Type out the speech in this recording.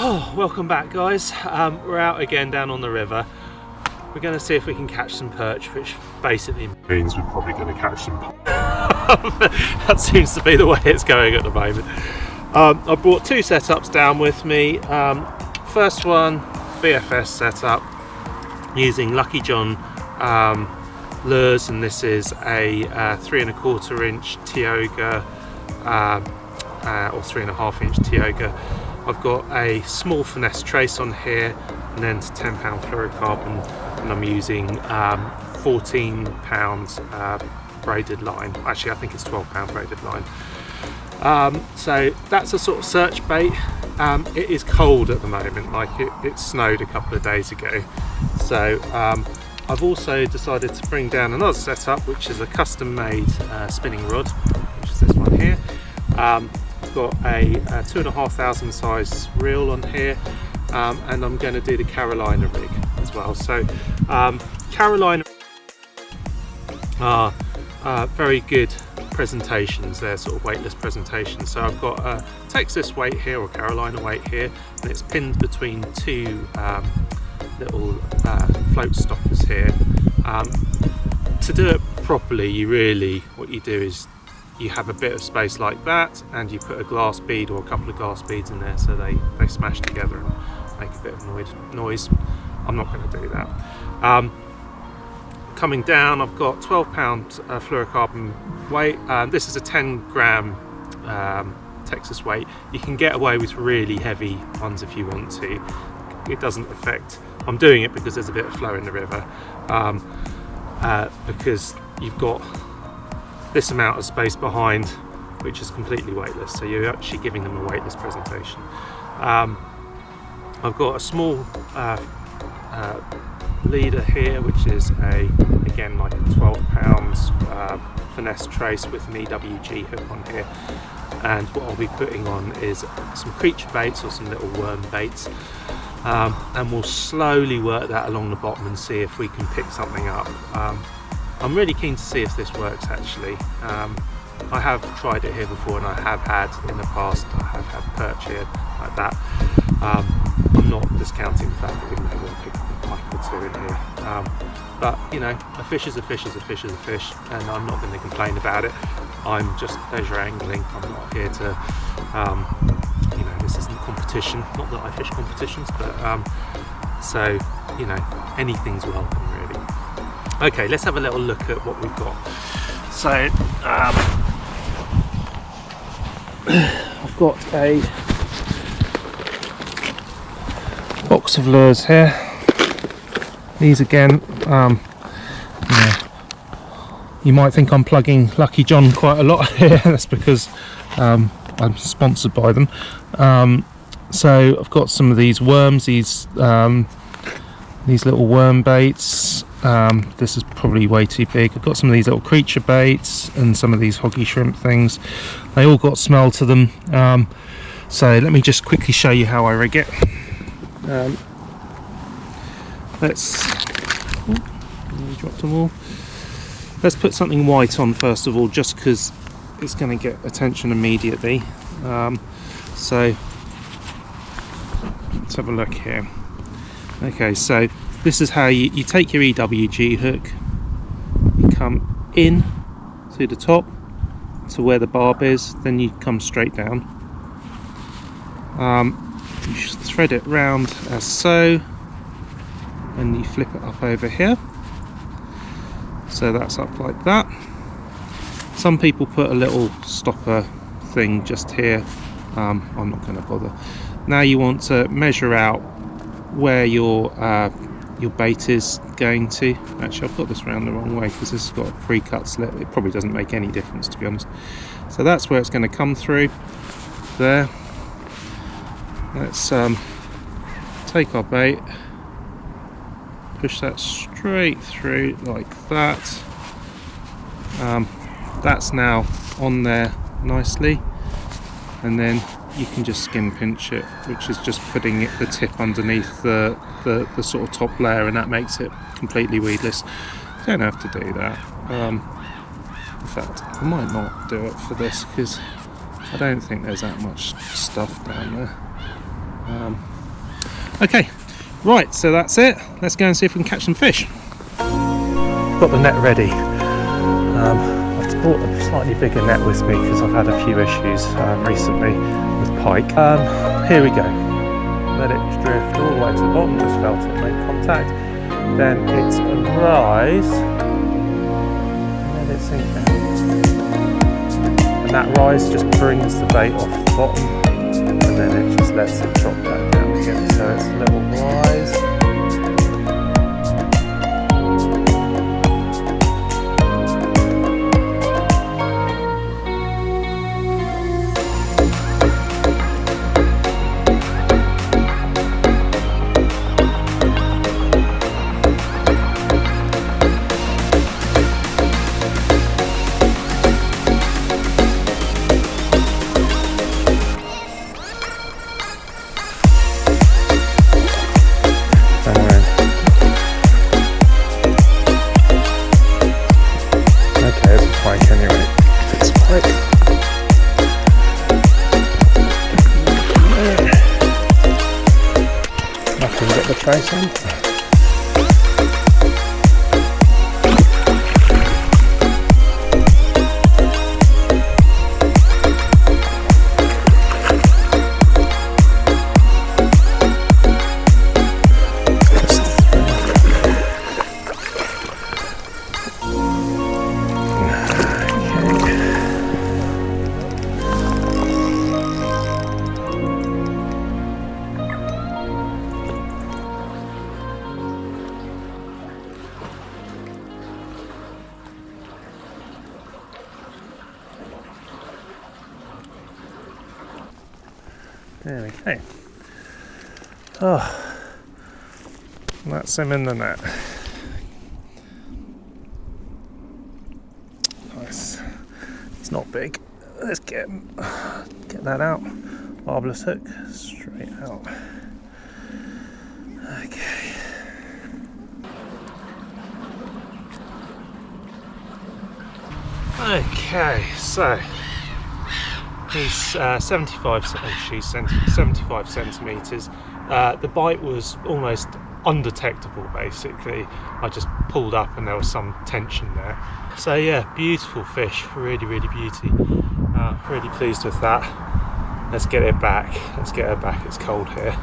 Oh, welcome back, guys. We're out again down on the river. We're going to see if we can catch some perch, which basically means we're probably going to catch some perch. That seems to be the way it's going at the moment. I brought two setups down with me. First one, BFS setup using Lucky John lures, and this is a 3¼ inch Tioga or 3½ inch Tioga. I've got a small finesse trace on here, and then it's 10-pound fluorocarbon, and I'm using 14-pound braided line. Actually, I think it's 12-pound braided line. So that's a sort of search bait. It is cold at the moment, like it snowed a couple of days ago. So I've also decided to bring down another setup, which is a custom-made spinning rod, which is this one here. I've got a 2,500 size reel on here, and I'm going to do the Carolina rig as well. So Carolina are very good presentations. They're sort of weightless presentations. So I've got a Texas weight here, or Carolina weight here, and it's pinned between two little float stoppers here. To do it properly, what you do is you have a bit of space like that, and you put a glass bead or a couple of glass beads in there so they smash together and make a bit of noise. I'm not going to do that. Coming down, I've got 12-pound fluorocarbon weight. This is a 10-gram Texas weight. You can get away with really heavy ones if you want to. It doesn't affect. I'm doing it because there's a bit of flow in the river, because you've got this amount of space behind, which is completely weightless, so you're actually giving them a weightless presentation. I've got a small leader here, which is again like a 12-pound finesse trace with an EWG hook on here, and what I'll be putting on is some creature baits or some little worm baits, and we'll slowly work that along the bottom and see if we can pick something up. I'm really keen to see if this works actually. I have tried it here before, and I have had in the past, I have had perch here like that. I'm not discounting the fact that we may well pick up a pike or two in here. But you know, a fish is a fish is a fish is a fish, and I'm not going to complain about it. I'm just pleasure angling. I'm not here to, you know, this isn't competition. Not that I fish competitions, but so, you know, anything's welcome really. Okay, let's have a little look at what we've got. So I've got a box of lures here. These again, you might think I'm plugging Lucky John quite a lot here. That's because I'm sponsored by them. So I've got some of these worms, these little worm baits. This is probably way too big. I've got some of these little creature baits and some of these hoggy shrimp things. They all got smell to them. So let me just quickly show you how I rig it. Let's dropped them all. Let's put something white on first of all, just because it's going to get attention immediately. So let's have a look here. Okay, so this is how you take your EWG hook, you come in to the top to where the barb is, then you come straight down. You just thread it round as so, and you flip it up over here. So that's up like that. Some people put a little stopper thing just here. I'm not going to bother. Now you want to measure out where your bait is going to. Actually, I've got this round the wrong way because this has got a pre-cut slit. It probably doesn't make any difference, to be honest. So that's where it's going to come through there. Let's take our bait, push that straight through like that. That's now on there nicely, and then you can just skin pinch it, which is just putting the tip underneath the sort of top layer, and that makes it completely weedless. You don't have to do that. In fact, I might not do it for this because I don't think there's that much stuff down there. Okay, right, so that's it. Let's go and see if we can catch some fish. Got the net ready. I've brought a slightly bigger net with me because I've had a few issues recently with pike. Here we go. Let it drift all the way to the bottom, just felt it make contact. Then it's a rise, and let it sink down. And that rise just brings the bait off the bottom, and then it just lets it drop back down again. So it's a little rise. Get the trace on. There we go. Oh, that's him in the net. Nice. It's not big. Let's get that out. Barbless hook, straight out. Okay. Okay, so he's 75 centimetres. The bite was almost undetectable basically. I just pulled up and there was some tension there. So yeah, beautiful fish, really beauty. Really pleased with that. Let's get it back. Let's get her back, it's cold here.